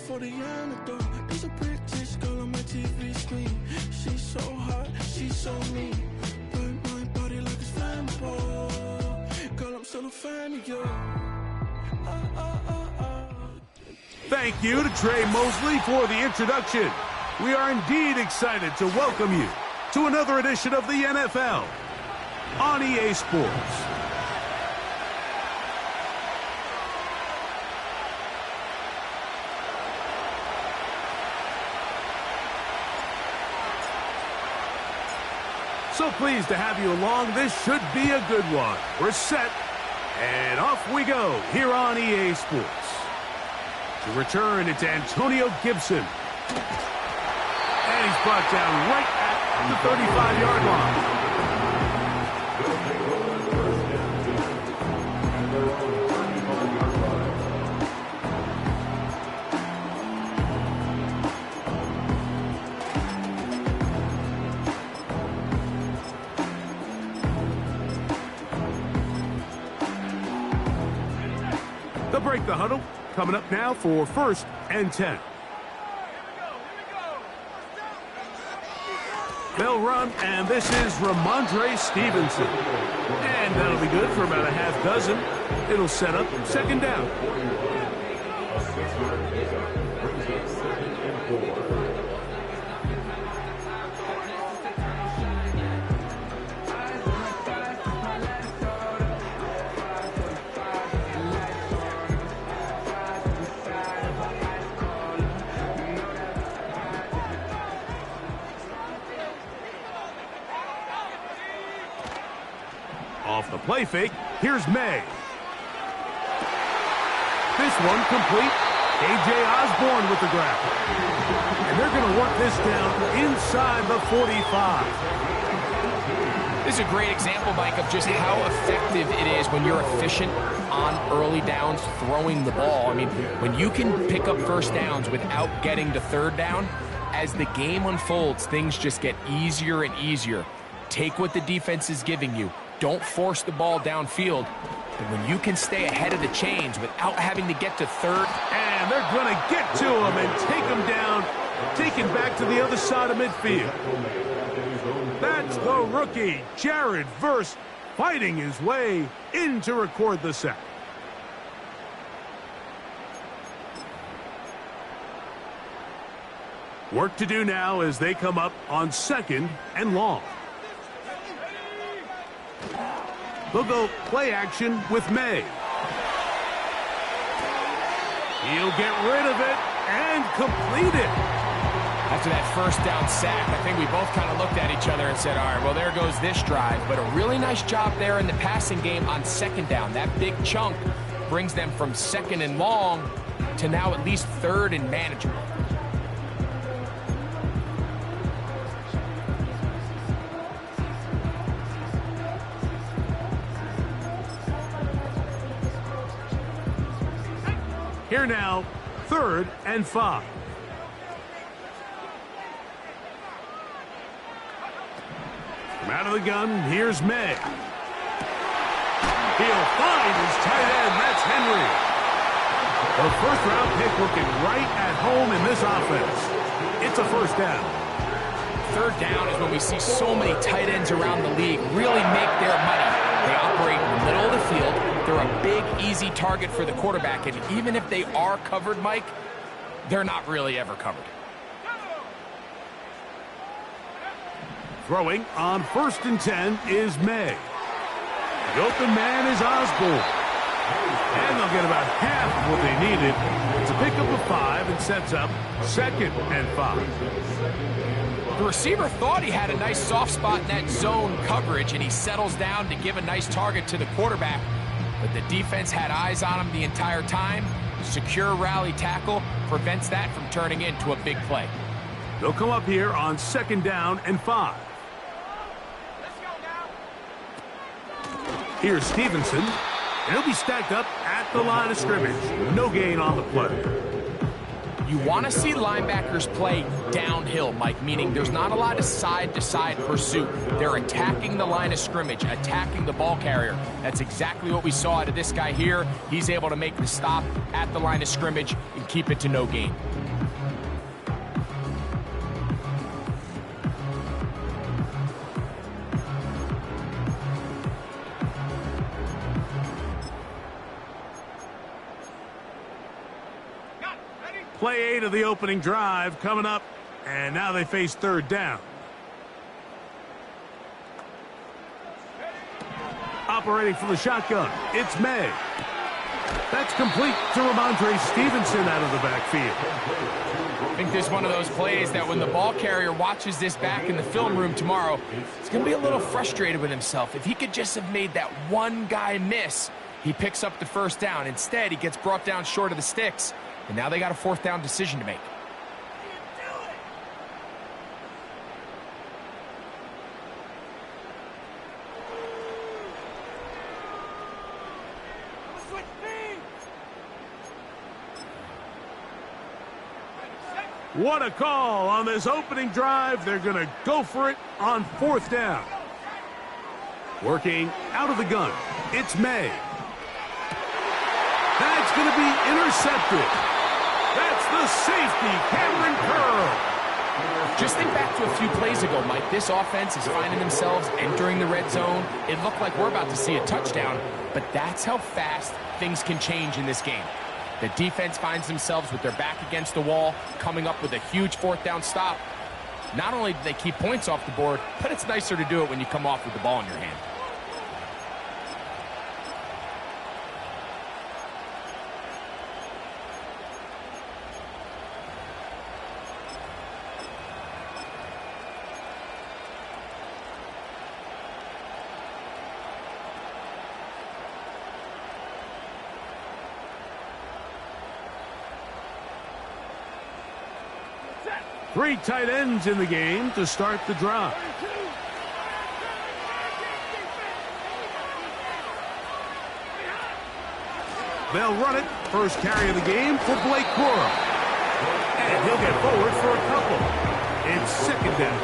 For the antidote, there's a British girl on my TV screen. She's so hot, she's so mean. Burn my body like it's flammable. Girl, I'm still a fan of you. Thank you to Trey Mosley for the introduction. We are indeed excited to welcome you to another edition of the NFL on EA Sports. So pleased to have you along. This should be a good one. We're set, and off we go here on EA Sports. To return, it's Antonio Gibson. And he's brought down right at the 35-yard line. They'll break the huddle. Coming up now for 1st and 10. They'll run, and this is Ramondre Stevenson. And that'll be good for about a half dozen. It'll set up 2nd down. Off the play fake, here's May. This one complete. A.J. Osborne with the grab. And they're going to work this down inside the 45. This is a great example, Mike, of just how effective it is when you're efficient on early downs throwing the ball. I mean, when you can pick up 1st downs without getting to 3rd down, as the game unfolds, things just get easier and easier. Take what the defense is giving you. Don't force the ball downfield. And when you can stay ahead of the chains without having to get to 3rd. And they're going to get to him and take him down, taken back to the other side of midfield. That's the rookie, Jared Verse, fighting his way in to record the sack. Work to do now as they come up on 2nd and long. They'll go play action with May. He'll get rid of it and complete it. After that 1st down sack, I think we both kind of looked at each other and said, all right, well, there goes this drive. But a really nice job there in the passing game on 2nd down. That big chunk brings them from 2nd and long to now at least 3rd and manageable. Here now, 3rd and 5. From out of the gun, here's May. He'll find his tight end. That's Henry. The 1st-round pick looking right at home in this offense. It's a 1st down. 3rd down is when we see so many tight ends around the league really make their money. They operate in the middle of the field. They're a big, easy target for the quarterback. And even if they are covered, Mike, they're not really ever covered. Throwing on 1st and 10 is May. The open man is Osborne. And they'll get about half of what they needed. It's a pickup of 5 and sets up 2nd and 5. The receiver thought he had a nice soft spot in that zone coverage, and he settles down to give a nice target to the quarterback. But the defense had eyes on him the entire time. Secure rally tackle prevents that from turning into a big play. They'll come up here on 2nd down and 5. Here's Stevenson, and he'll be stacked up at the line of scrimmage. No gain on the play. You want to see linebackers play downhill, Mike, meaning there's not a lot of side-to-side pursuit. They're attacking the line of scrimmage, attacking the ball carrier. That's exactly what we saw out of this guy here. He's able to make the stop at the line of scrimmage and keep it to no gain. Play 8 of the opening drive coming up, and now they face 3rd down. Operating from the shotgun, it's May. That's complete to Ramondre Stevenson out of the backfield. I think this is one of those plays that when the ball carrier watches this back in the film room tomorrow, he's going to be a little frustrated with himself. If he could just have made that one guy miss, he picks up the 1st down. Instead, he gets brought down short of the sticks. And now they got a 4th down decision to make. What a call on this opening drive. They're going to go for it on 4th down. Working out of the gun, it's May. That's going to be intercepted. That's the safety, Cameron Curl. Just think back to a few plays ago, Mike. This offense is finding themselves entering the red zone. It looked like we're about to see a touchdown, but that's how fast things can change in this game. The defense finds themselves with their back against the wall, coming up with a huge 4th down stop. Not only do they keep points off the board, but it's nicer to do it when you come off with the ball in your hand. Three tight ends in the game to start the drive. They'll run it. First carry of the game for Blake Corum. And he'll get forward for a couple. It's 2nd down.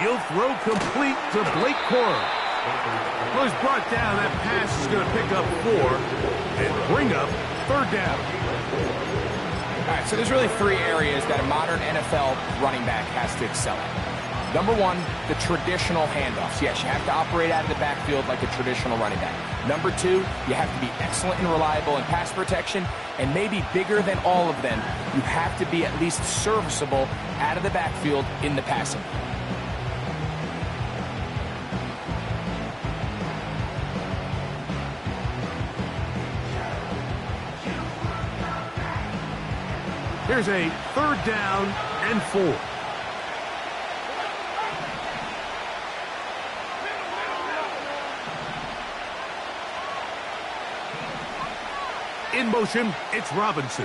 He'll throw complete to Blake Corum. Well, he's brought down. That pass is going to pick up 4 and bring up 3rd down. All right, so there's really 3 areas that a modern NFL running back has to excel at. Number 1, the traditional handoffs. Yes, you have to operate out of the backfield like a traditional running back. Number 2, you have to be excellent and reliable in pass protection. And maybe bigger than all of them, you have to be at least serviceable out of the backfield in the passing. Here's a 3rd down and 4. In motion, it's Robinson.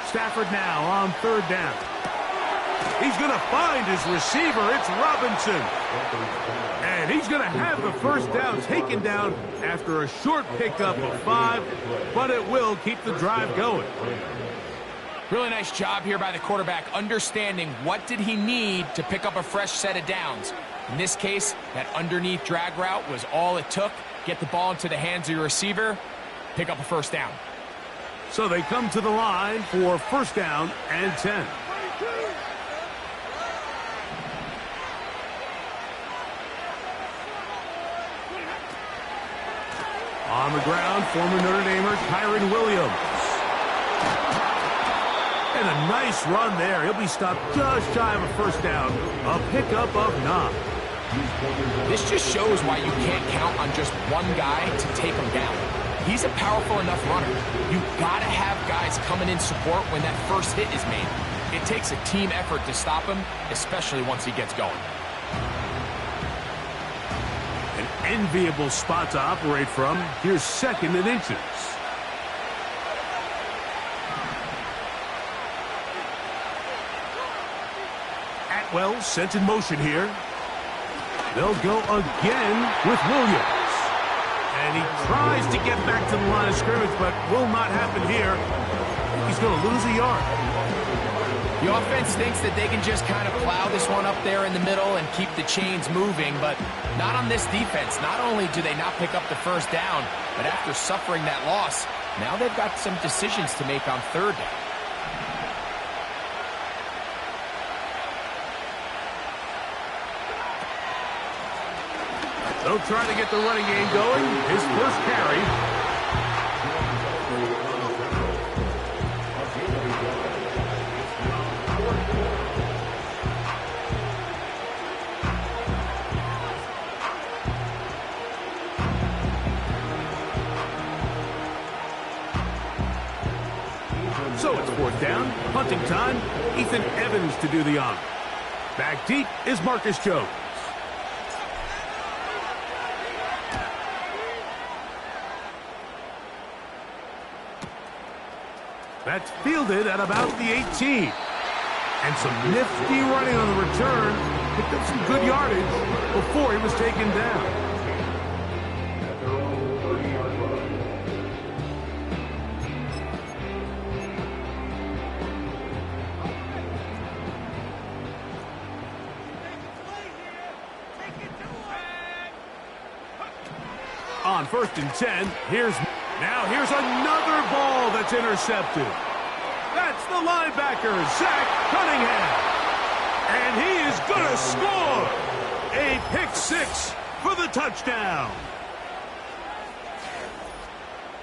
Stafford now on 3rd down. He's going to find his receiver. It's Robinson. And he's going to have the 1st down taken down after a short pickup of 5, but it will keep the drive going. Really nice job here by the quarterback, understanding what did he need to pick up a fresh set of downs. In this case, that underneath drag route was all it took. Get the ball into the hands of your receiver, pick up a first down. So they come to the line for first down and 10. On the ground, former Notre Damer Kyren Williams. And a nice run there. He'll be stopped just shy of a first down. A pickup of 9. This just shows why you can't count on just one guy to take him down. He's a powerful enough runner. You've got to have guys coming in support when that first hit is made. It takes a team effort to stop him, especially once he gets going. An enviable spot to operate from. Here's 2nd and inches. Atwell sent in motion here. They'll go again with Williams. And he tries to get back to the line of scrimmage, but will not happen here. He's going to lose a yard. The offense thinks that they can just kind of plow this one up there in the middle and keep the chains moving, but not on this defense. Not only do they not pick up the first down, but after suffering that loss, now they've got some decisions to make on third down. They'll try to get the running game going. His first carry. So it's fourth down. Punting time. Ethan Evans to do the honor. Back deep is Marcus Jones. That's fielded at about the 18. And some nifty running on the return. Picked up some good yardage before he was taken down. On 1st and 10, here's another ball that's intercepted. That's the linebacker, Zach Cunningham. And he is going to score. A pick 6 for the touchdown.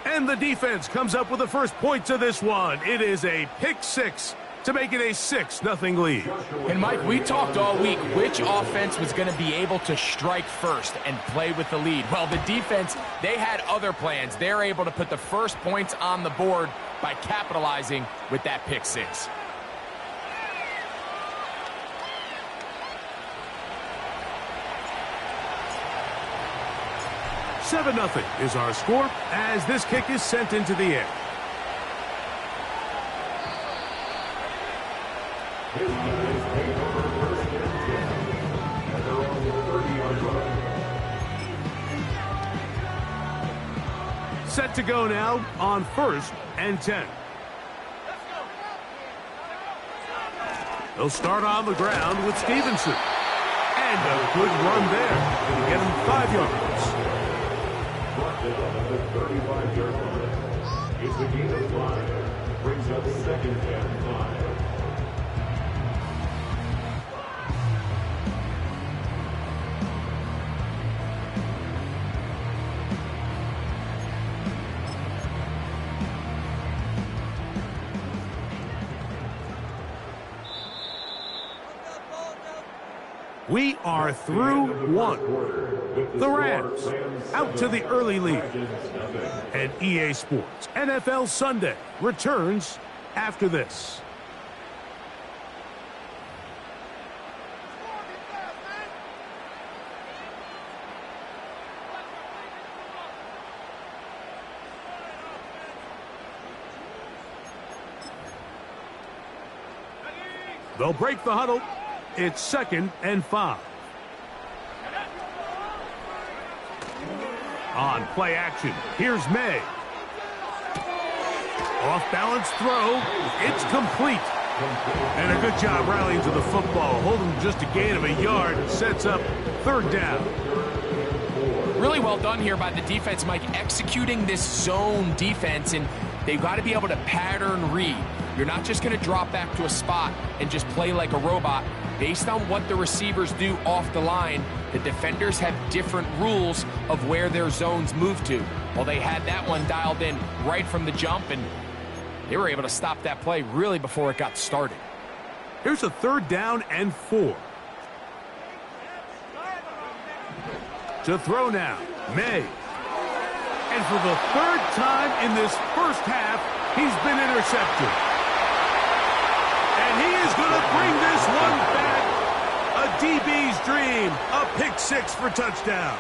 And the defense comes up with the first points of this one. It is a pick 6 to make it a 6-0 lead. And Mike, we talked all week which offense was going to be able to strike first and play with the lead. Well, the defense, they had other plans. They're able to put the first points on the board by capitalizing with that pick 6. $7-0 is our score as this kick is sent into the air. Set to go now on 1st and 10. They'll start on the ground with Stevenson. And a good run there to get him 5 yards. The 35-yard line. It's a gain of 5. Brings up 2nd and 5. We are through one. The Rams out to the early lead. And EA Sports NFL Sunday returns after this. They'll break the huddle. It's 2nd and 5. On play action, here's May. Off-balance throw. It's complete. And a good job rallying to the football. Holding just a gain of a yard. Sets up third down. Really well done here by the defense, Mike, executing this zone defense, and they've got to be able to pattern read. You're not just going to drop back to a spot and just play like a robot. Based on what the receivers do off the line, the defenders have different rules of where their zones move to. Well, they had that one dialed in right from the jump, and they were able to stop that play really before it got started. Here's a 3rd down and 4. To throw now, May. And for the 3rd time in this first half, he's been intercepted. And he is going to bring this one back. A DB's dream, a pick 6 for touchdown.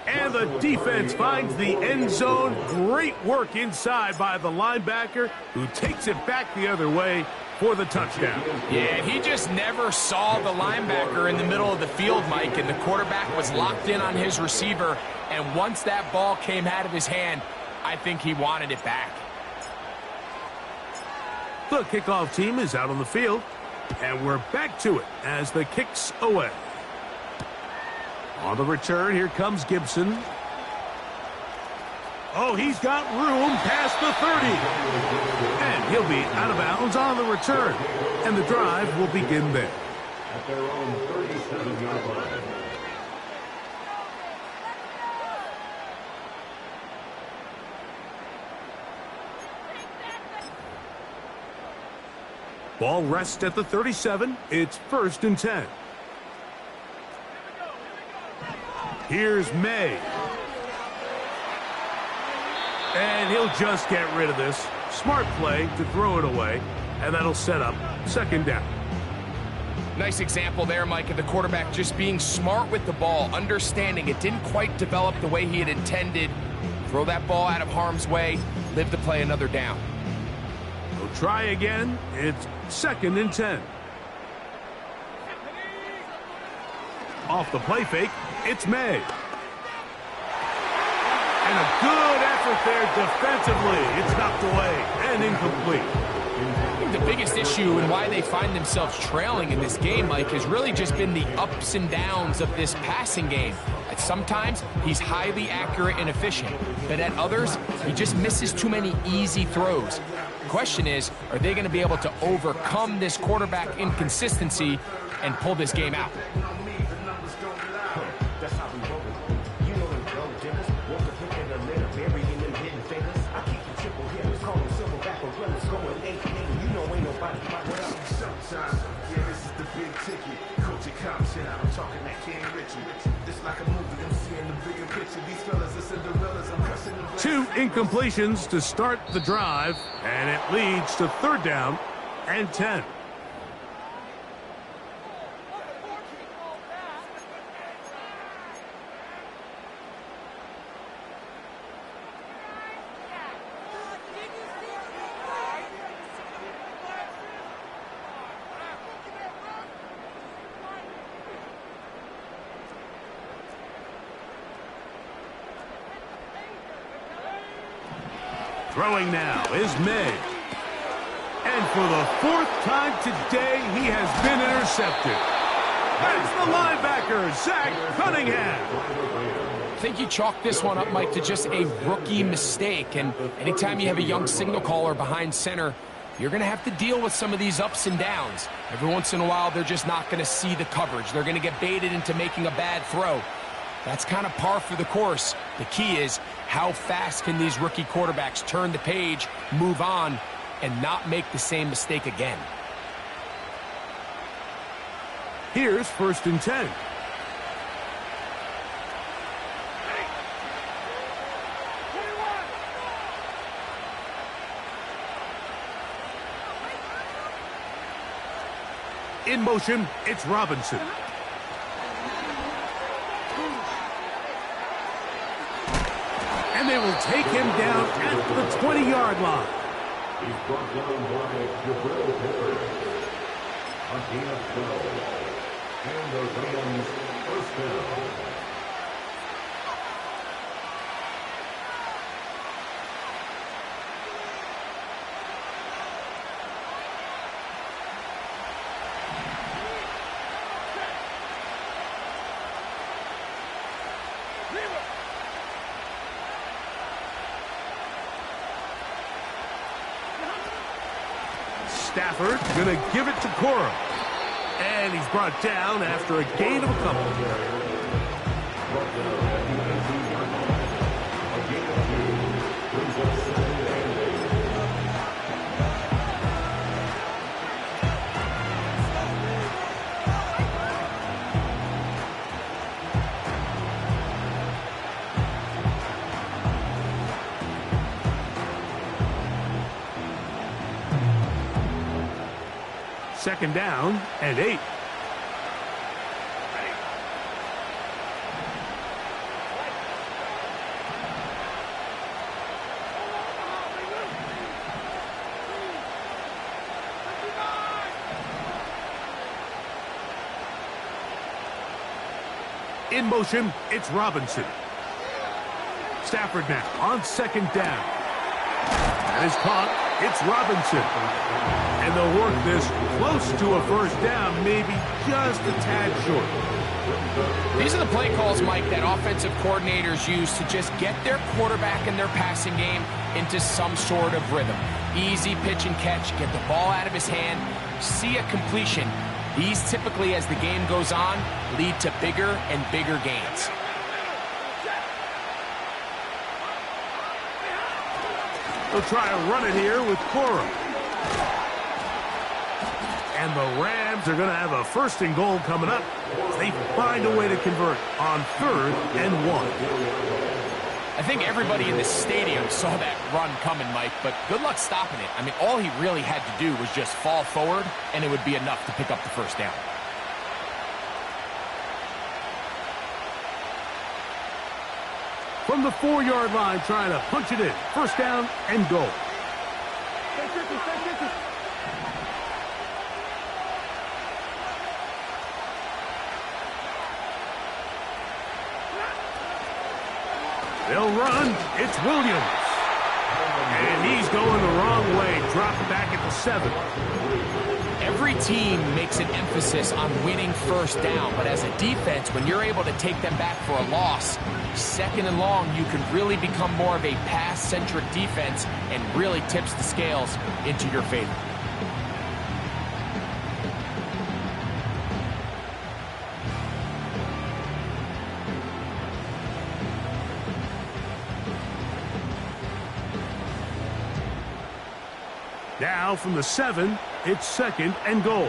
And the defense finds the end zone. Great work inside by the linebacker, who takes it back the other way for the touchdown. Yeah, he just never saw the linebacker in the middle of the field, Mike, and the quarterback was locked in on his receiver, and once that ball came out of his hand, I think he wanted it back. The kickoff team is out on the field, and we're back to it as the kick's away. On the return, here comes Gibson. Oh, he's got room past the 30. And he'll be out of bounds on the return. And the drive will begin there. At their own 37-yard line. Ball rests at the 37. It's 1st and 10. Here's May. And he'll just get rid of this. Smart play to throw it away, and that'll set up 2nd down. Nice example there, Mike, of the quarterback just being smart with the ball, understanding it didn't quite develop the way he had intended. Throw that ball out of harm's way, live to play another down. He'll try again. It's 2nd and 10. Off the play fake, it's May. And a good effort there defensively. It's knocked away and incomplete. I think the biggest issue and why they find themselves trailing in this game, Mike, has really just been the ups and downs of this passing game. At sometimes, he's highly accurate and efficient, but at others, he just misses too many easy throws. The question is, are they going to be able to overcome this quarterback inconsistency and pull this game out? Two incompletions to start the drive, and it leads to 3rd down and 10. Throwing now is May. And for the 4th time today, he has been intercepted. That's the linebacker, Zach Cunningham. I think you chalk this one up, Mike, to just a rookie mistake. And anytime you have a young signal caller behind center, you're going to have to deal with some of these ups and downs. Every once in a while, they're just not going to see the coverage. They're going to get baited into making a bad throw. That's kind of par for the course. The key is, how fast can these rookie quarterbacks turn the page, move on, and not make the same mistake again? Here's 1st and 10. In motion, it's Robinson. And they will take him down at the 20-yard line. He's brought down by Jabril Peppers. A gain of 12. And the Rams 1st down. Stafford going to give it to Cora. And he's brought down after a gain of a couple. Second down and 8. In motion, it's Robinson. Stafford now on second down. That is caught. It's Robinson. And they'll work this close to a first down, maybe just a tad short. These are the play calls, Mike, that offensive coordinators use to just get their quarterback and their passing game into some sort of rhythm. Easy pitch and catch, get the ball out of his hand, see a completion. These typically, as the game goes on, lead to bigger and bigger gains. They'll try to run it here with Cora. And the Rams are going to have a first and goal coming up. They find a way to convert on third and 1. I think everybody in the stadium saw that run coming, Mike, but good luck stopping it. I mean, all he really had to do was just fall forward, and it would be enough to pick up the first down. From the 4-yard line, trying to punch it in. First down and goal. They'll run. It's Williams. And he's going the wrong way. Dropped back at the 7. Every team makes an emphasis on winning first down, but as a defense, when you're able to take them back for a loss, second and long, you can really become more of a pass-centric defense and really tips the scales into your favor. Now from the 7, it's second and goal.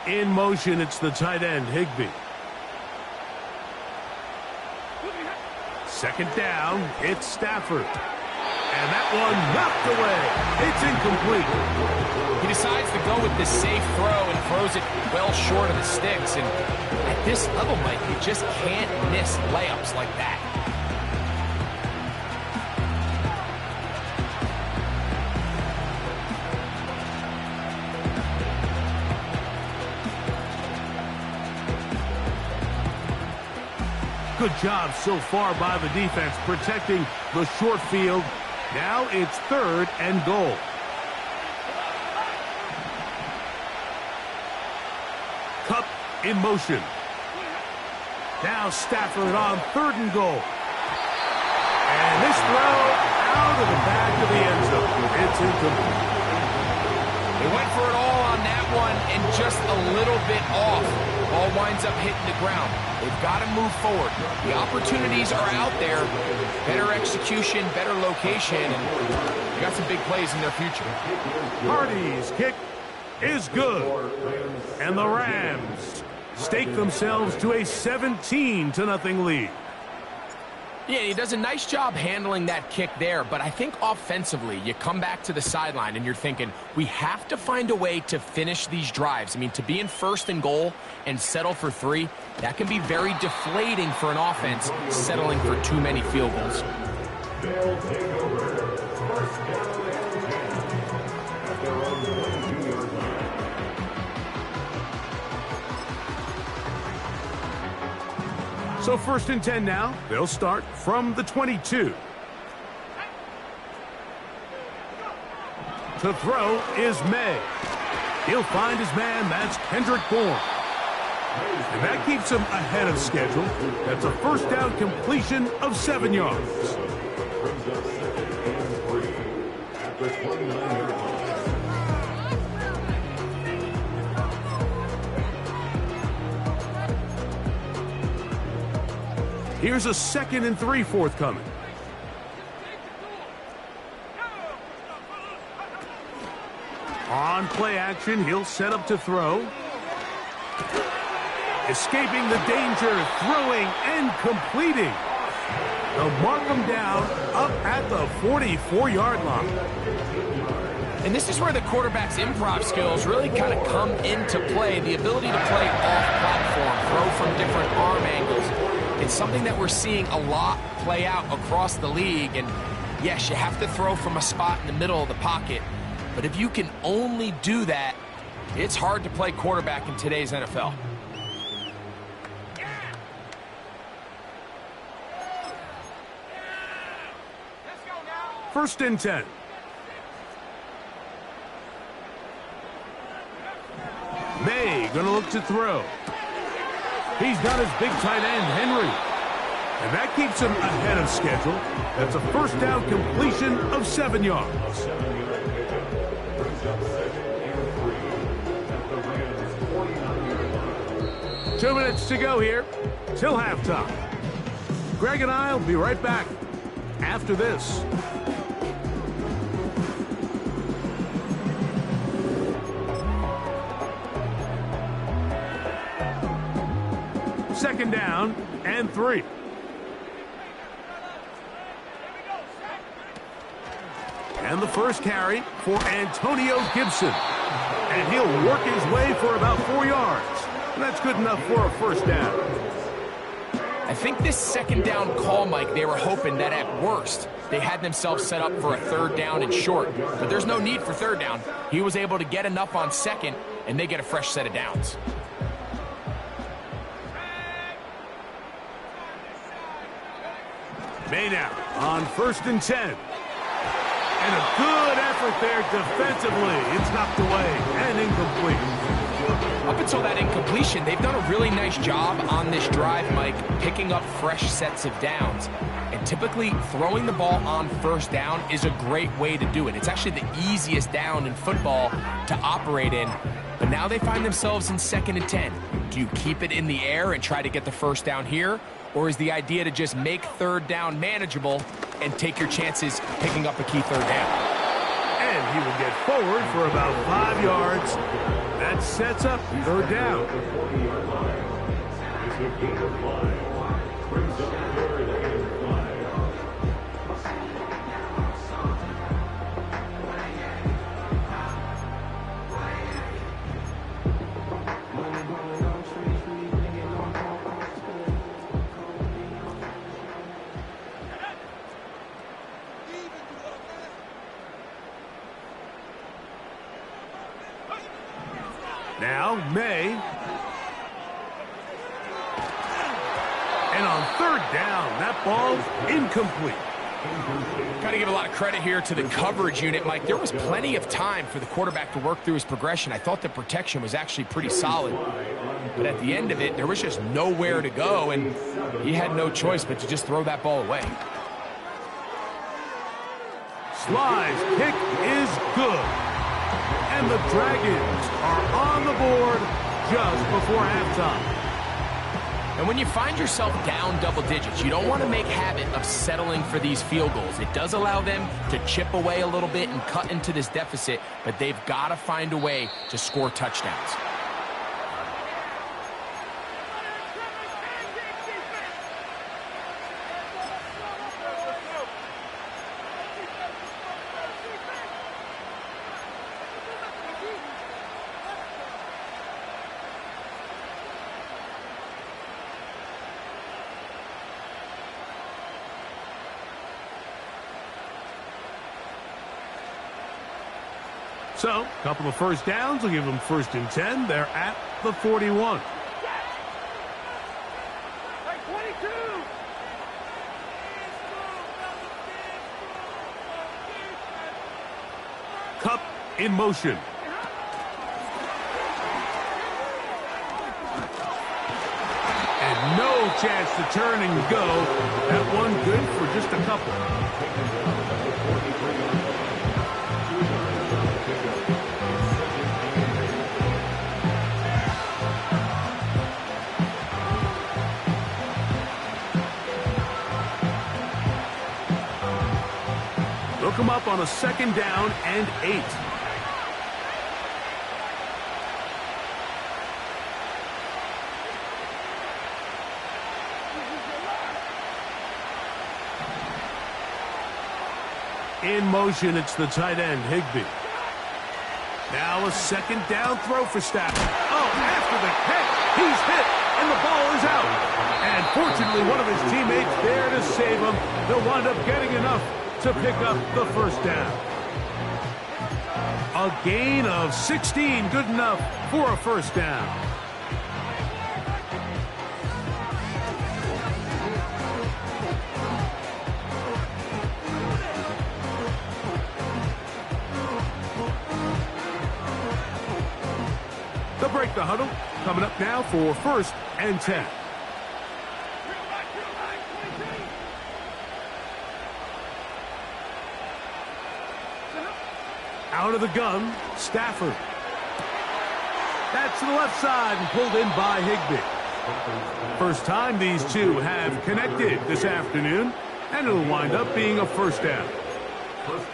In motion, it's the tight end, Higbee. Second down, it's Stafford. And that one knocked away. It's incomplete. He decides to go with the safe throw and throws it well short of the sticks. And at this level, Mike, you just can't miss layups like that. Good job so far by the defense protecting the short field. Now it's third and goal. Kupp in motion. Now Stafford on third and goal. And this throw out of the back of the end zone. It's incomplete. They went for it all on that one and just a little bit off. Ball winds up hitting the ground. They've got to move forward. The opportunities are out there. Better execution, better location, and you got some big plays in their future. Hardy's kick is good. And the Rams stake themselves to a 17-0 lead. Yeah, he does a nice job handling that kick there, but I think offensively, you come back to the sideline and you're thinking, we have to find a way to finish these drives. I mean, to be in first and goal and settle for 3, that can be very deflating for an offense settling for too many field goals. They'll take over first down and 10 at their own 22-yard line. So first and 10 now. They'll start from the 22. To throw is May. He'll find his man. That's Kendrick Bourne. And that keeps him ahead of schedule. That's a first down completion of 7 yards. Brings up 2nd and 3 at the 29-yard line. Here's a 2nd and 3 forthcoming. On play action, he'll set up to throw. Escaping the danger, throwing and completing. They'll mark him down up at the 44-yard line. And this is where the quarterback's improv skills really kind of come into play. The ability to play off-platform, throw from different arm angles. It's something that we're seeing a lot play out across the league. And yes, you have to throw from a spot in the middle of the pocket. But if you can only do that, it's hard to play quarterback in today's NFL. First and 10. May gonna look to throw. He's got his big tight end, Henry. And that keeps him ahead of schedule. That's a first down completion of 7 yards. 2 minutes to go here till halftime. Greg and I will be right back after this. Second down and 3. And the first carry for Antonio Gibson. And he'll work his way for about 4 yards. And that's good enough for a first down. I think this second down call, Mike, they were hoping that at worst they had themselves set up for a third down and short. But there's no need for third down. He was able to get enough on second, and they get a fresh set of downs. May now on first and 10. And a good effort there defensively. It's knocked away and incomplete. Up until that incompletion, they've done a really nice job on this drive, Mike, picking up fresh sets of downs. And typically, throwing the ball on first down is a great way to do it. It's actually the easiest down in football to operate in. But now they find themselves in 2nd and 10. Do you keep it in the air and try to get the first down here? Or is the idea to just make third down manageable and take your chances picking up a key third down? And he will get forward for about 5 yards. That sets up third down. Now, May. And on third down, that ball's incomplete. Got to give a lot of credit here to the coverage unit, Mike. There was plenty of time for the quarterback to work through his progression. I thought the protection was actually pretty solid. But at the end of it, there was just nowhere to go, and he had no choice but to just throw that ball away. Sly's kick is good. And the Dragons are on the board just before halftime. And when you find yourself down double digits, you don't want to make habit of settling for these field goals. It does allow them to chip away a little bit and cut into this deficit, but they've got to find a way to score touchdowns. So, a couple of first downs will give them first and 10. They're at the 41. Kupp in motion. chance to turn and go. That one good for just a couple. They'll come up on a 2nd down and 8. In motion, it's the tight end, Higbee. Now a 2nd down throw for Stafford. Oh, after the catch, he's hit, and the ball is out. And fortunately, one of his teammates there to save him. They'll wind up getting enough to pick up the 1st down. A gain of 16, good enough for a 1st down. They'll break the huddle. Coming up now for 1st and 10. Out of the gun, Stafford. That's to the left side and pulled in by Higbee. First time these two have connected this afternoon, and it'll wind up being a 1st down.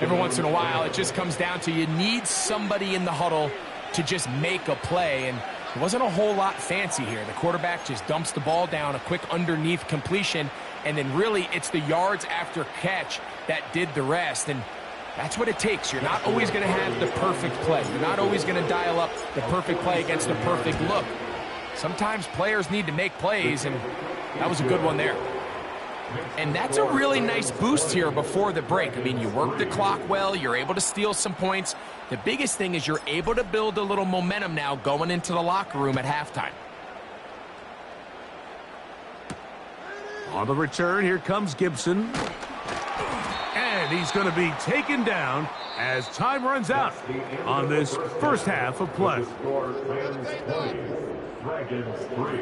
Every once in a while, it just comes down to you need somebody in the huddle to just make a play, and it wasn't a whole lot fancy here. The quarterback just dumps the ball down, a quick underneath completion, and then really it's the yards after catch that did the rest, and that's what it takes. You're not always going to have the perfect play. You're not always going to dial up the perfect play against the perfect look. Sometimes players need to make plays, and that was a good one there. And that's a really nice boost here before the break. I mean, you work the clock well. You're able to steal some points. The biggest thing is you're able to build a little momentum now going into the locker room at halftime. On the return, here comes Gibson. And he's going to be taken down as time runs out on this 1st half of play. Dragons 3.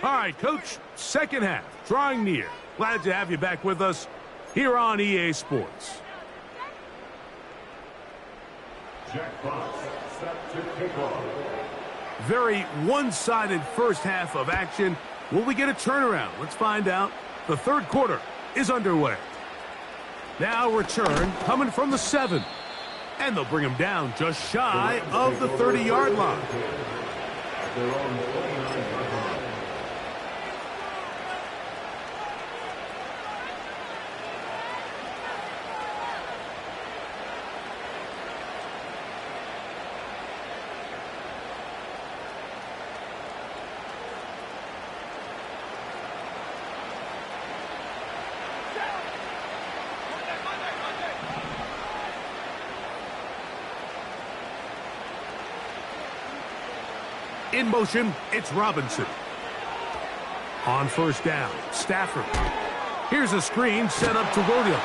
All right, Coach, 2nd half, drawing near. Glad to have you back with us here on EA Sports. Jackpot set to kick off. Very one-sided 1st half of action. Will we get a turnaround? Let's find out. The 3rd quarter is underway. Now return coming from the 7. And they'll bring him down just shy of the 30-yard line. At their own 29-yard line. In motion, it's Robinson. On 1st down, Stafford. Here's a screen set up to Williams.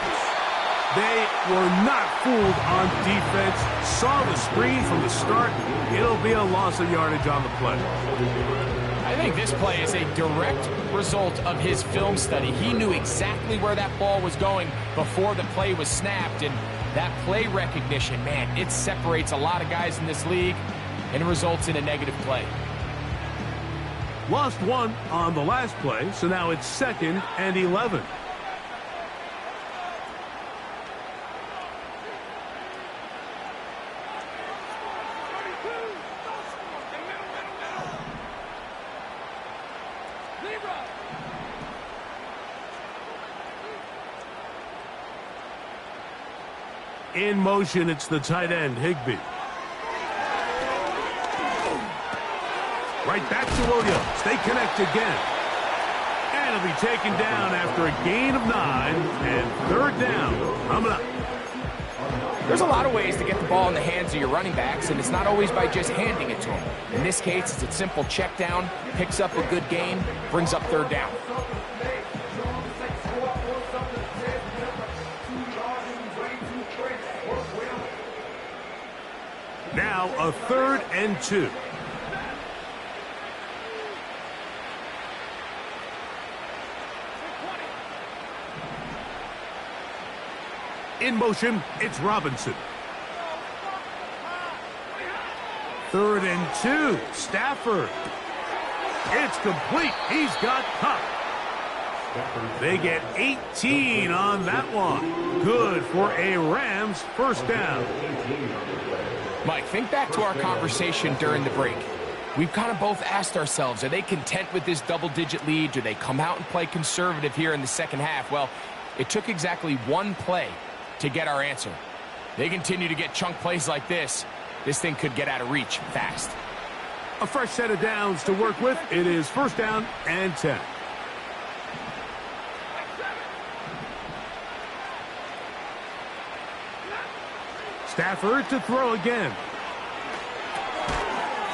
They were not fooled on defense. Saw the screen from the start. It'll be a loss of yardage on the play. I think this play is a direct result of his film study. He knew exactly where that ball was going before the play was snapped, and that play recognition, man, it separates a lot of guys in this league and results in a negative play. Lost one on the last play, so now it's 2nd and 11. In motion, it's the tight end, Higbee. Right back to Williams. They connect again. And he'll be taken down after a gain of 9 and 3rd down coming up. There's a lot of ways to get the ball in the hands of your running backs, and it's not always by just handing it to them. In this case, it's a simple check down, picks up a good gain, brings up third down. Now a 3rd and 2. In motion, it's Robinson. 3rd and 2. Stafford. It's complete. He's got Kupp. They get 18 on that one. Good for a Rams first down. Mike, think back to our conversation during the break. We've kind of both asked ourselves, are they content with this double-digit lead? Do they come out and play conservative here in the second half? Well, it took exactly one play to get our answer. They continue to get chunk plays like this. This thing could get out of reach fast. A fresh set of downs to work with. It is first down and 10. Stafford to throw again.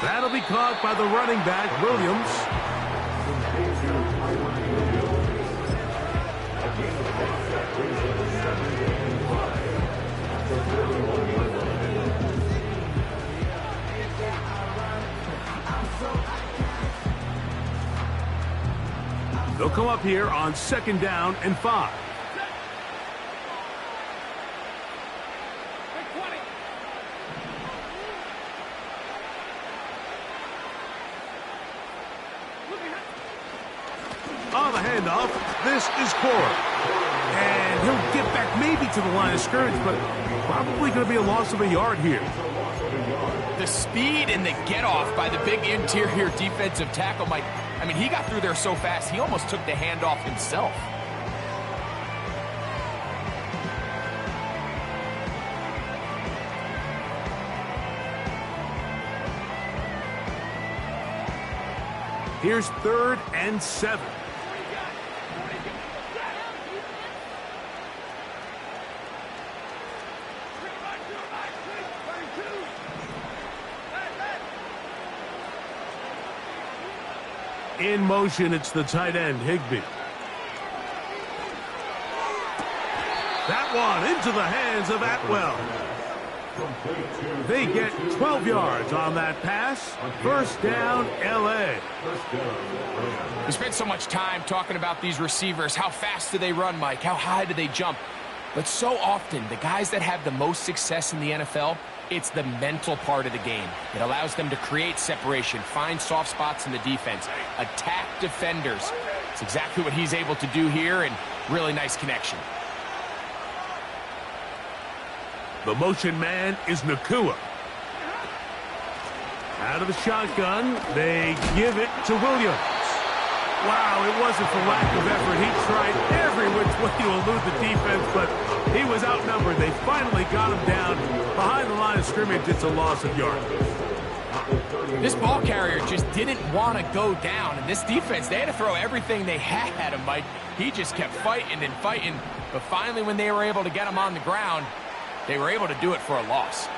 That'll be caught by the running back, Williams. They'll come up here on 2nd down and 5. On the handoff, this is Cora. And he'll get back maybe to the line of scrimmage, but probably going to be a loss of a yard here. The speed and the get-off by the big interior defensive tackle, Mike. I mean, he got through there so fast, he almost took the handoff himself. Here's 3rd and 7. In motion, it's the tight end, Higbee. That one into the hands of Atwell. They get 12 yards on that pass. First down, L.A. We spent so much time talking about these receivers. How fast do they run, Mike? How high do they jump? But so often, the guys that have the most success in the NFL, it's the mental part of the game. It allows them to create separation, find soft spots in the defense, attack defenders. It's exactly what he's able to do here, and really nice connection. The motion man is Nacua. Out of the shotgun, they give it to Williams. Wow, it wasn't for lack of effort. He tried every which way to elude the defense, but he was outnumbered. They finally got him down behind the line of scrimmage. It's a loss of yards. This ball carrier just didn't want to go down, and this defense, they had to throw everything they had at him, Mike. He just kept fighting and fighting, but finally when they were able to get him on the ground, they were able to do it for a loss.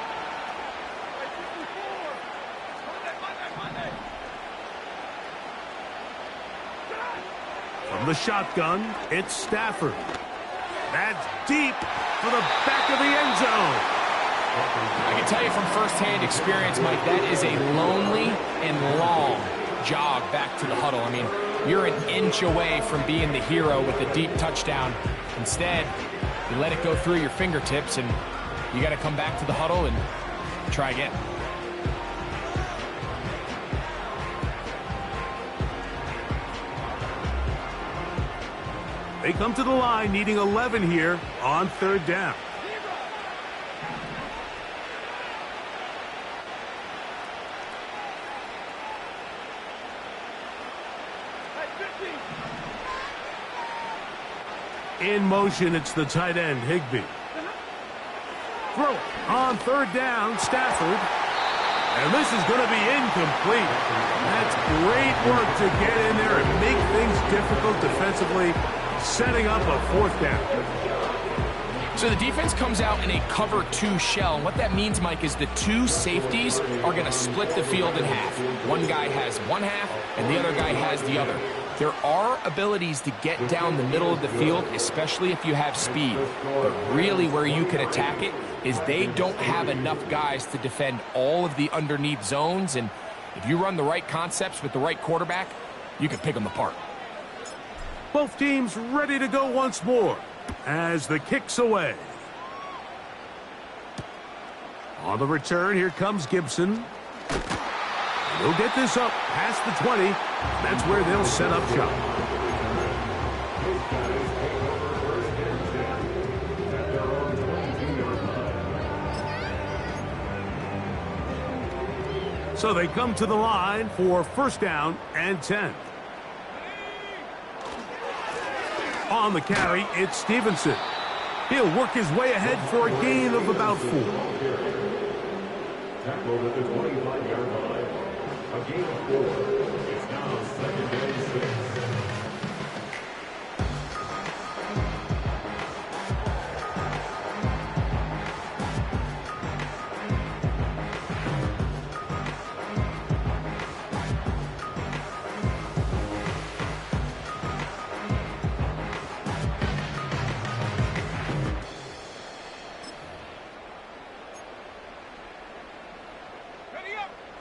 From the shotgun, it's Stafford. That's deep for the back of the end zone. I can tell you from firsthand experience, Mike, that is a lonely and long jog back to the huddle. I mean, you're an inch away from being the hero with a deep touchdown. Instead, you let it go through your fingertips, and you got to come back to the huddle and try again. They come to the line needing 11 here on 3rd down. In motion, it's the tight end, Higbee. Throw on 3rd down, Stafford. And this is going to be incomplete. That's great work to get in there and make things difficult defensively, setting up a 4th down. So the defense comes out in a cover 2 shell. And what that means, Mike, is the 2 safeties are going to split the field in half. One guy has one half, and the other guy has the other. There are abilities to get down the middle of the field, especially if you have speed. But really where you can attack it is they don't have enough guys to defend all of the underneath zones. And if you run the right concepts with the right quarterback, you can pick them apart. Both teams ready to go once more as the kick's away. On the return, here comes Gibson. He'll get this up past the 20. That's where they'll set up shop. So they come to the line for first down and 10. On the carry, it's Stevenson. He'll work his way ahead for a gain of about 4. Tackled at the 25-yard line. A gain of 4. It's now 2nd and 6.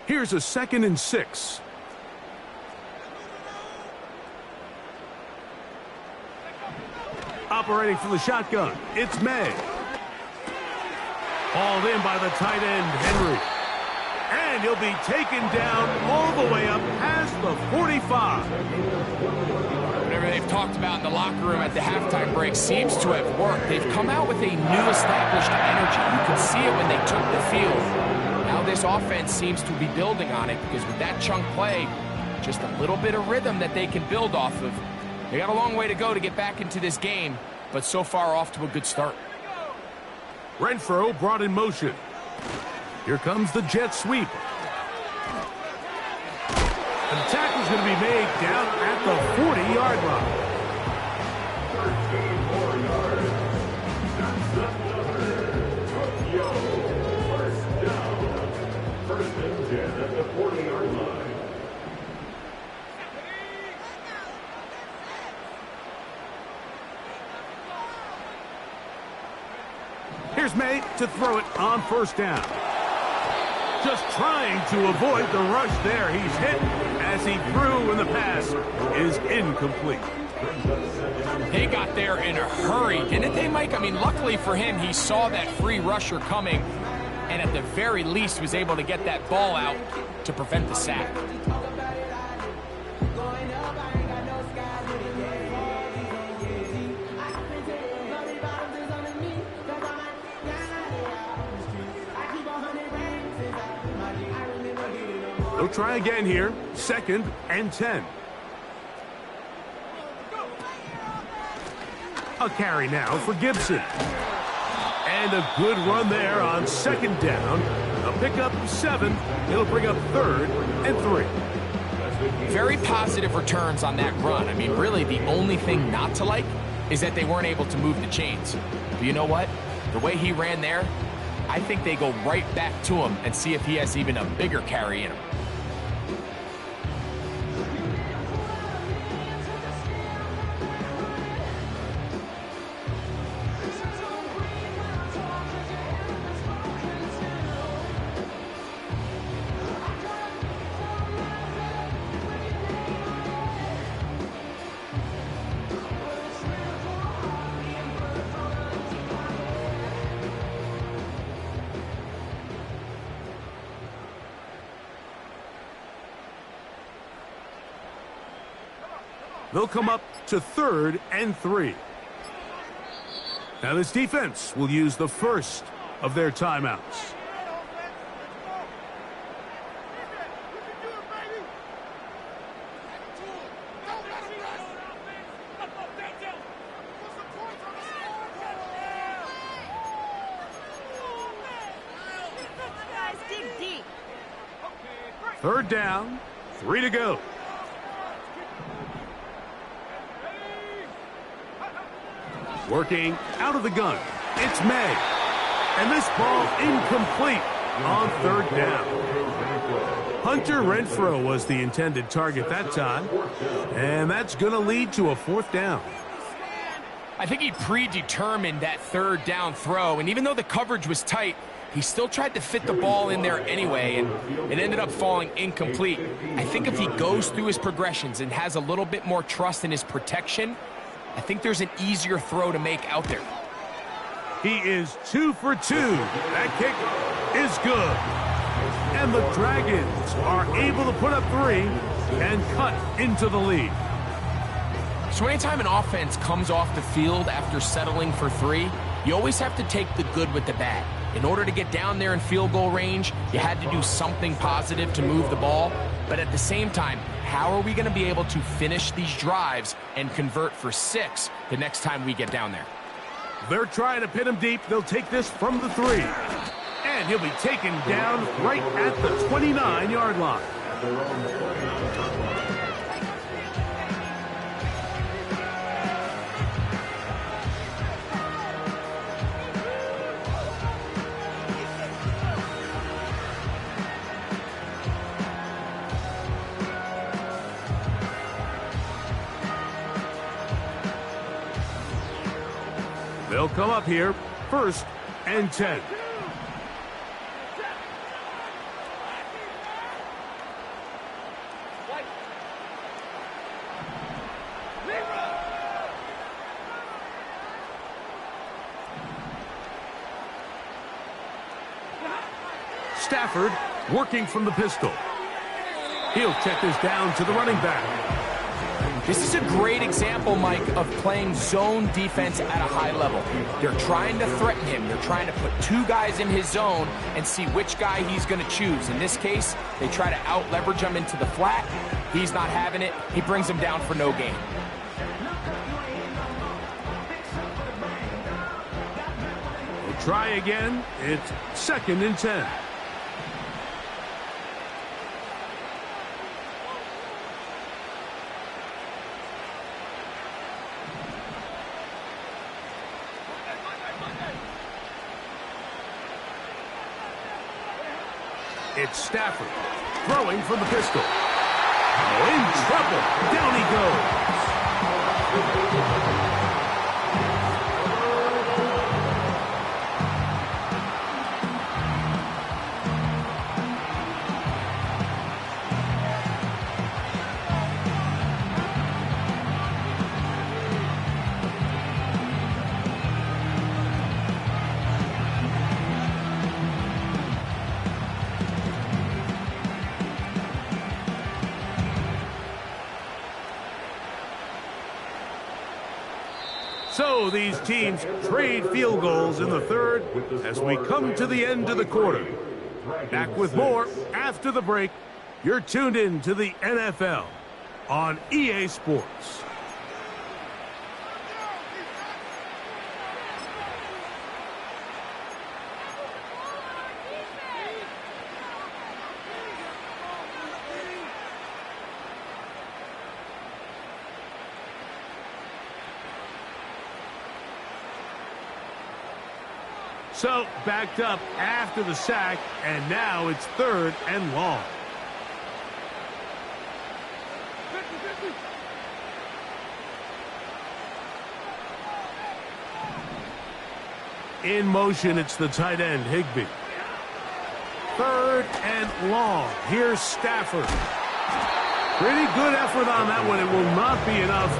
Here's a 2nd and 6. Operating from the shotgun, it's May. Hauled in by the tight end, Henry. And he'll be taken down all the way up past the 45. Whatever they've talked about in the locker room at the halftime break seems to have worked. They've come out with a new established energy. You could see it when they took the field. Now this offense seems to be building on it because with that chunk play, just a little bit of rhythm that they can build off of. They got a long way to go to get back into this game, but so far off to a good start. Renfro brought in motion. Here comes the jet sweep. And the tackle's going to be made down at the 40-yard line. First and 10 at the 40-yard line. Here's May to throw it on first down. Just trying to avoid the rush there. He's hit as he threw, and the pass is incomplete. They got there in a hurry, didn't they, Mike? I mean, luckily for him, he saw that free rusher coming, and at the very least was able to get that ball out to prevent the sack. They'll try again here. 2nd and 10. A carry now for Gibson. And a good run there on 2nd down. A pickup 7. It'll bring up 3rd and 3. Very positive returns on that run. I mean, really, the only thing not to like is that they weren't able to move the chains. But you know what? The way he ran there, I think they go right back to him and see if he has even a bigger carry in him. They'll come up to 3rd and 3. Now this defense will use the first of their timeouts. Third down, 3 to go. Working out of the gun. It's May. And this ball incomplete on third down. Hunter Renfrow was the intended target that time. And that's going to lead to a fourth down. I think he predetermined that third down throw, and even though the coverage was tight, he still tried to fit the ball in there anyway, and it ended up falling incomplete. I think if he goes through his progressions and has a little bit more trust in his protection, I think there's an easier throw to make out there. He is 2 for 2. That kick is good. And the Dragons are able to put up 3 and cut into the lead. So anytime an offense comes off the field after settling for 3, you always have to take the good with the bad. In order to get down there in field goal range, you had to do something positive to move the ball. But at the same time, how are we going to be able to finish these drives and convert for 6 the next time we get down there? They're trying to pin him deep. They'll take this from the 3. And he'll be taken down right at the 29-yard line. They'll come up here, 1st and 10. Stafford working from the pistol. He'll check this down to the running back. This is a great example, Mike, of playing zone defense at a high level. They're trying to threaten him. They're trying to put 2 guys in his zone and see which guy he's going to choose. In this case, they try to out-leverage him into the flat. He's not having it. He brings him down for no gain. We'll try again. It's 2nd and 10. It's Stafford throwing from the pistol. Oh, in trouble. Down he goes. So these teams trade field goals in the 3rd as we come to the end of the quarter. Back with more after the break. You're tuned in to the NFL on EA Sports. So, backed up after the sack, and now it's 3rd and long. In motion, it's the tight end, Higbee. 3rd and long. Here's Stafford. Pretty good effort on that one. It will not be enough.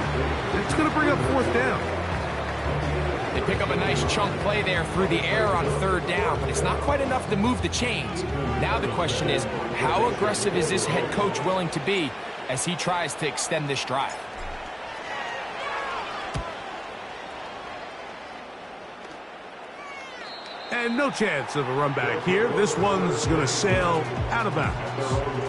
It's going to bring up 4th down. They pick up a nice chunk play there through the air on 3rd down, but it's not quite enough to move the chains. Now the question is, how aggressive is this head coach willing to be as he tries to extend this drive? And no chance of a run back here. This one's going to sail out of bounds.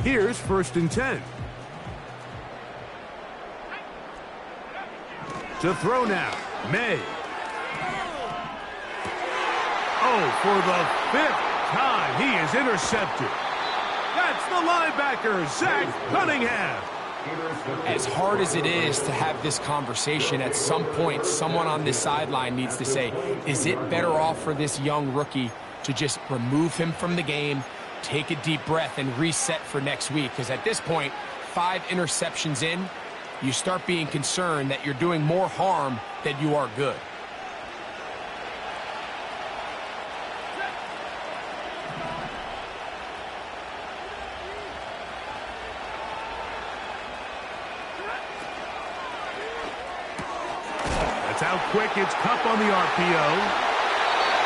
Here's 1st and 10. To throw now, May. Oh, for the 5th time, he is intercepted. That's the linebacker, Zach Cunningham. As hard as it is to have this conversation, at some point, someone on this sideline needs to say, is it better off for this young rookie to just remove him from the game, take a deep breath, and reset for next week? Because at this point, 5 interceptions in, you start being concerned that you're doing more harm than you are good. That's how quick it's Kupp on the RPO.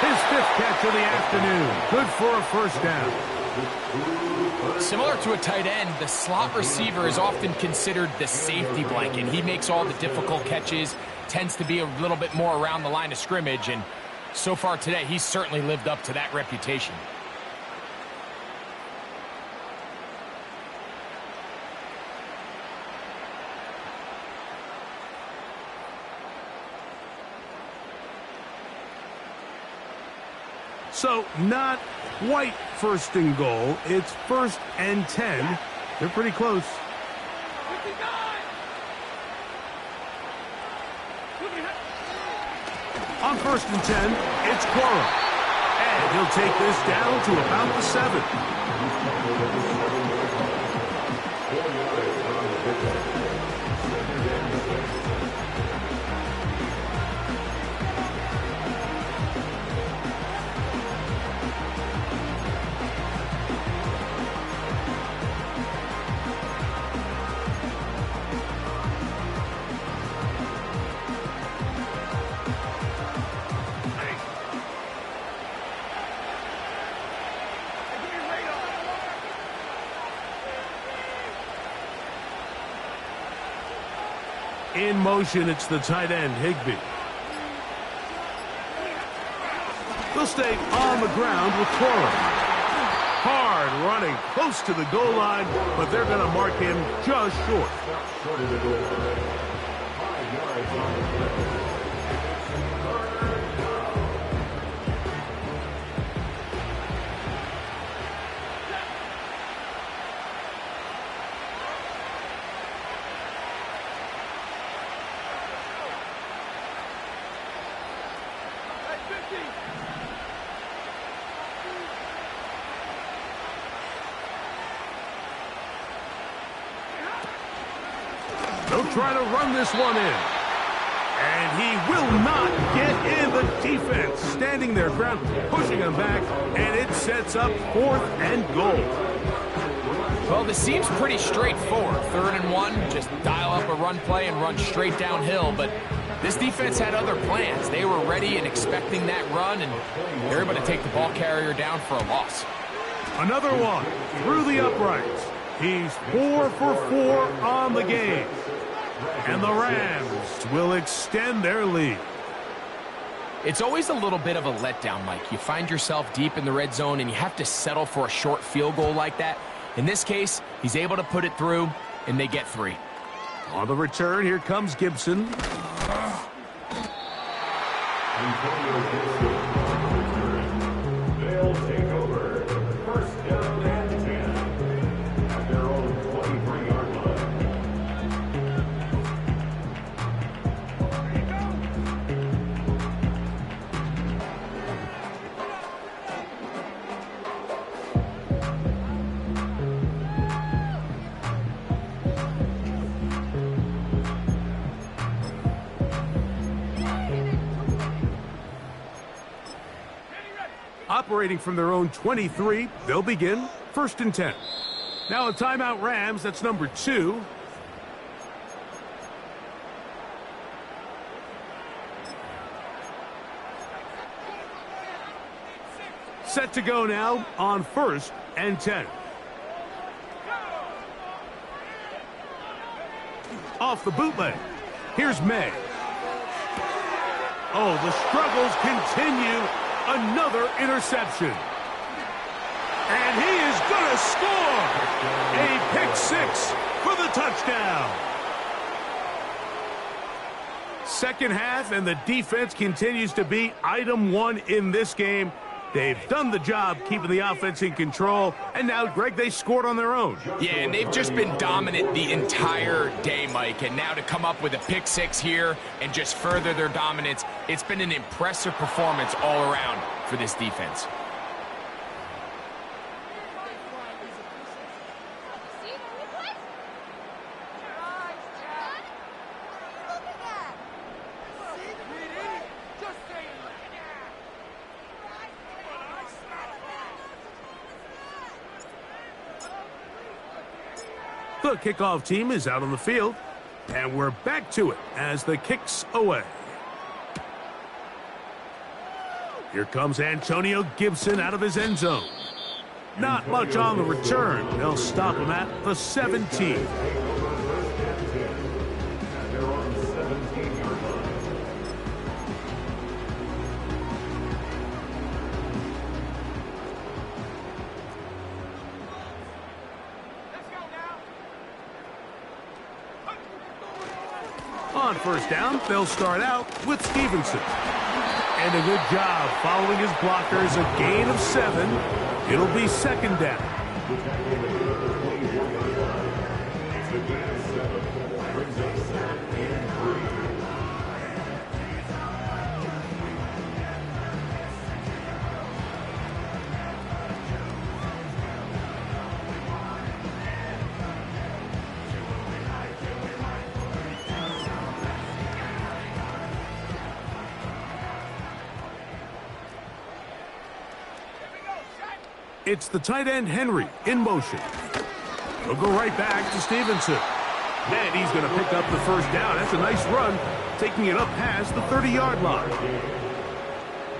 His 5th catch of the afternoon. Good for a first down. Similar to a tight end, the slot receiver is often considered the safety blanket. He makes all the difficult catches, tends to be a little bit more around the line of scrimmage, and so far today, he's certainly lived up to that reputation. So, not quite 1st and goal. It's 1st and 10. They're pretty close. On 1st and 10, it's Corum. And he'll take this down to about the 7. In motion, it's the tight end, Higbee. They'll stay on the ground with Corum. Hard running, close to the goal line, but they're going to mark him just short. Short of the goal line. 5 yards on the play. They'll try to run this one in. And he will not get in. The defense standing their ground, pushing him back, and it sets up 4th and goal. Well, this seems pretty straightforward. 3rd and 1, just dial up a run play and run straight downhill. But this defense had other plans. They were ready and expecting that run, and they're able to take the ball carrier down for a loss. Another one through the uprights. He's 4 for 4 on the game. And the Rams will extend their lead. It's always a little bit of a letdown, Mike. You find yourself deep in the red zone, and you have to settle for a short field goal like that. In this case, he's able to put it through, and they get 3. On the return, here comes Gibson. They'll take over. 1st down and 10 at their own 23-yard line. Operating from their own 23, they'll begin 1st and 10. Now a timeout Rams, that's number 2. Set to go now on 1st and 10. Off the bootleg. Here's May. Oh, the struggles continue. Another interception. And he is going to score. A pick 6 for the touchdown. Second half, and the defense continues to be item one in this game. They've done the job keeping the offense in control, and now, Greg, they scored on their own. Yeah, and they've just been dominant the entire day, Mike, and now to come up with a pick six here and just further their dominance, it's been an impressive performance all around for this defense. The kickoff team is out on the field, and we're back to it as the kick's away. Here comes Antonio Gibson out of his end zone. Not much on the return. They'll stop him at the 17. On first down, they'll start out with Stevenson. And a good job following his blockers, a gain of 7. It'll be second down. It's the tight end, Henry, in motion. He'll go right back to Stevenson. And he's going to pick up the first down. That's a nice run, taking it up past the 30-yard line.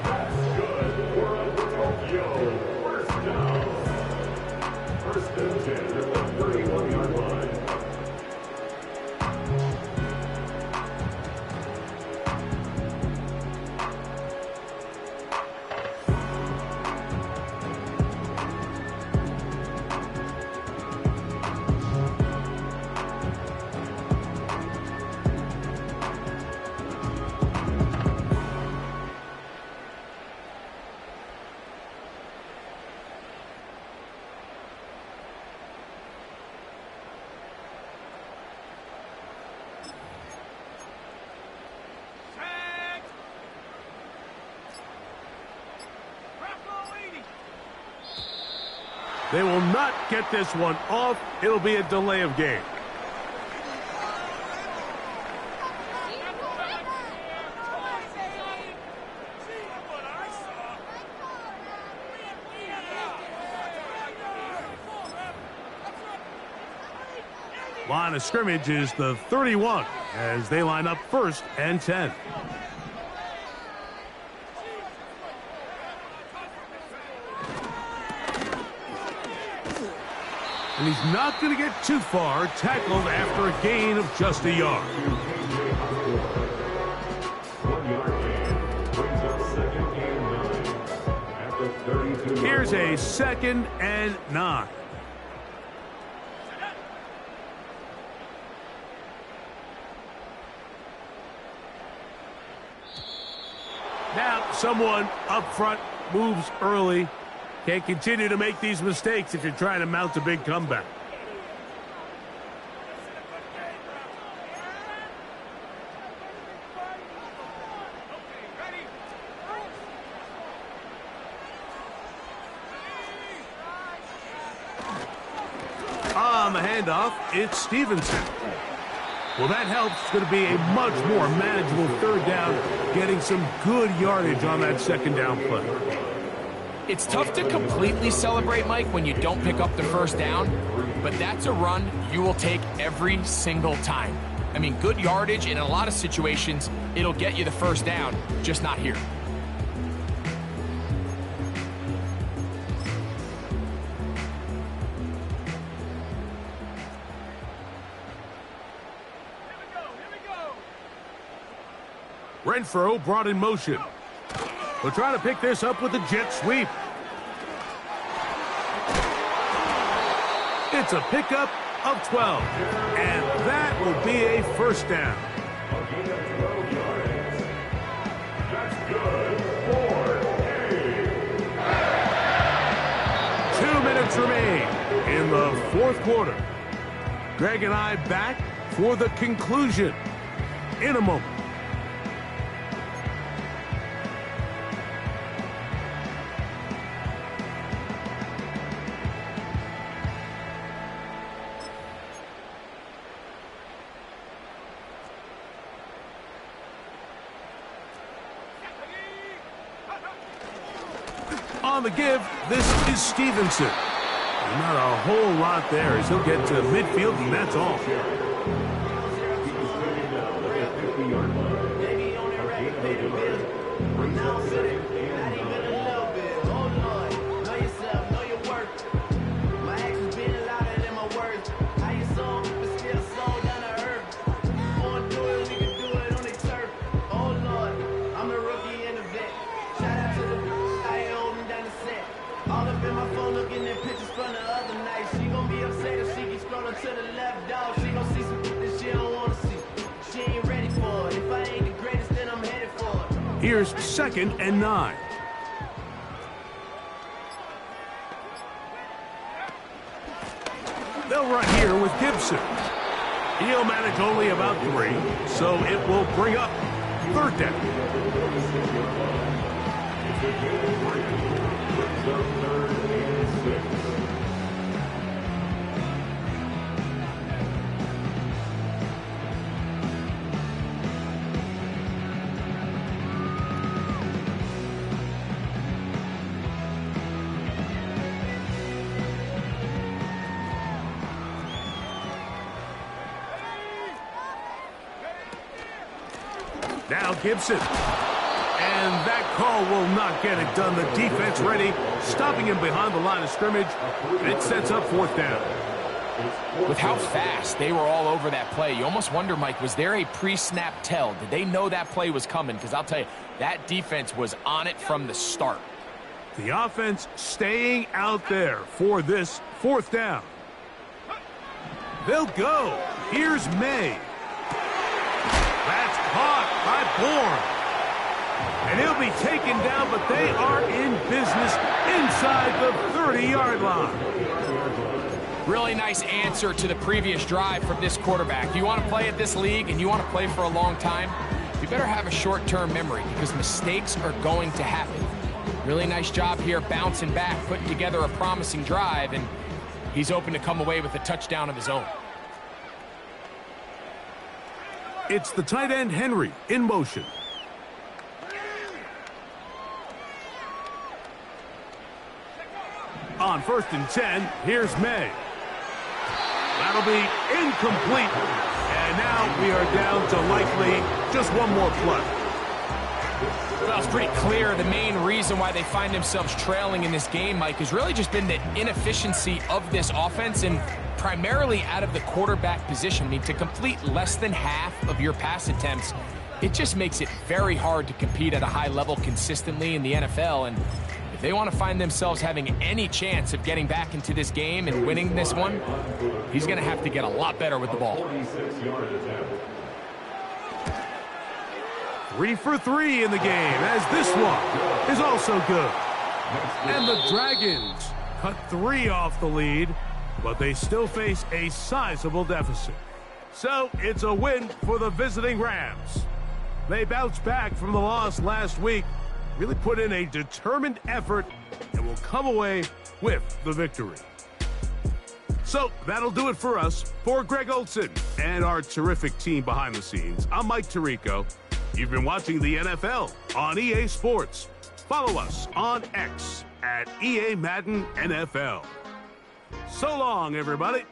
That's good for Tokyo. First down. First and 10 at the 31-yard line. They will not get this one off. It'll be a delay of game. Line of scrimmage is the 31 as they line up first and 10. And he's not going to get too far, tackled after a gain of just a yard. 1 yard gain brings up second and 9 at the 32. Here's a second and 9. Now someone up front moves early. Can't continue to make these mistakes if you're trying to mount a big comeback. On the handoff, it's Stevenson. Well, that helps. It's going to be a much more manageable third down, getting some good yardage on that second down play. It's tough to completely celebrate, Mike, when you don't pick up the first down, but that's a run you will take every single time. I mean, good yardage, in a lot of situations, it'll get you the first down, just not here. Renfro brought in motion. We'll try to pick this up with a jet sweep. It's a pickup of 12, and that will be a first down. good for 2 minutes remain in the fourth quarter. Greg and I back for the conclusion in a moment. On the give, this is Stevenson. Not a whole lot there as he'll get to midfield, and that's all. To the left, dog. She gon' see some that she don't wanna see. She ain't ready for it. If I ain't the greatest, then I'm headed for it. Here's 2nd and 9. They'll run here with Gibson. He'll manage only about 3, so it will bring up 3rd down. Now Gibson. And that call will not get it done. The defense ready, stopping him behind the line of scrimmage. It sets up 4th down. With how fast they were all over that play, you almost wonder, Mike, was there a pre-snap tell? Did they know that play was coming? Because I'll tell you, that defense was on it from the start. The offense staying out there for this 4th down. They'll go. Here's May. That's caught by Bourne. And he'll be taken down, but they are in business inside the 30-yard line. Really nice answer to the previous drive from this quarterback. You want to play at this league and you want to play for a long time, you better have a short-term memory because mistakes are going to happen. Really nice job here bouncing back, putting together a promising drive, and he's open to come away with a touchdown of his own. It's the tight end, Henry, in motion. On 1st and 10, here's May. That'll be incomplete. And now we are down to likely just one more play. Well, it's pretty clear the main reason why they find themselves trailing in this game, Mike, has really just been the inefficiency of this offense and primarily out of the quarterback position. I mean, to complete less than half of your pass attempts, it just makes it very hard to compete at a high level consistently in the NFL. And if they want to find themselves having any chance of getting back into this game and winning this one, he's going to have to get a lot better with the ball. 3 for 3 in the game, as this one is also good. And the Dragons cut 3 off the lead, but they still face a sizable deficit. So it's a win for the visiting Rams. They bounced back from the loss last week, really put in a determined effort, and will come away with the victory. So that'll do it for us. For Greg Olsen and our terrific team behind the scenes, I'm Mike Tirico. You've been watching the NFL on EA Sports. Follow us on X at EA Madden NFL. So long, everybody.